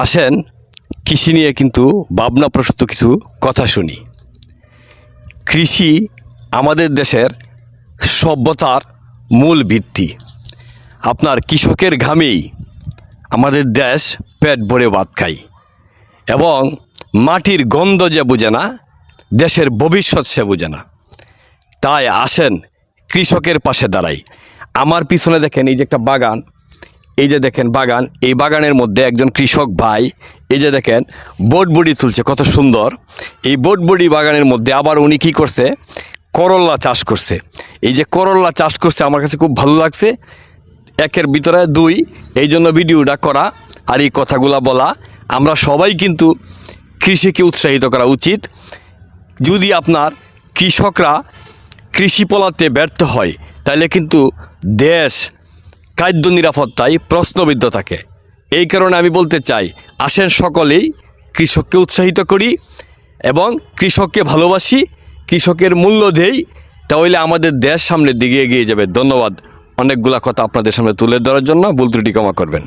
আসেন কৃষি নিয়ে কিন্তু ভাবনাপ্রসূত কিছু কথা শুনি। কৃষি আমাদের দেশের সভ্যতার মূল ভিত্তি। আপনার কৃষকের ঘামেই আমাদের দেশ পেট ভরে ভাত খায় এবং মাটির গন্ধ যে বুঝে না, দেশের ভবিষ্যৎ সে বুঝে না। তাই আসেন কৃষকের পাশে দাঁড়াই। আমার পিছনে দেখেন এই যে একটা বাগান, এই যে দেখেন বাগান, এই বাগানের মধ্যে একজন কৃষক ভাই এই যে দেখেন বটবড়ি তুলছে, কত সুন্দর। এই বটবড়ি বাগানের মধ্যে আবার উনি কী করছে, করল্লা চাষ করছে। এই যে করল্লা চাষ করছে আমার কাছে খুব ভালো লাগছে। একের ভিতরে দুই, এই জন্য ভিডিওটা করা আর এই কথাগুলা বলা। আমরা সবাই কিন্তু কৃষিকে উৎসাহিত করা উচিত। যদি আপনার কৃষকরা কৃষি ফলাতে ব্যর্থ হয় তাহলে কিন্তু দেশ খাদ্য নিরাপত্তায় প্রশ্নবিদ্ধ থাকে। এই কারণে আমি বলতে চাই, আসেন সকলেই কৃষককে উৎসাহিত করি এবং কৃষককে ভালোবাসি, কৃষকের মূল্য দেই, তাহলে আমাদের দেশ সামনের দিকে এগিয়ে যাবে। ধন্যবাদ অনেকগুলা কথা আপনাদের সামনে তুলে ধরার জন্য। ভুল ত্রুটি ক্ষমা করবেন।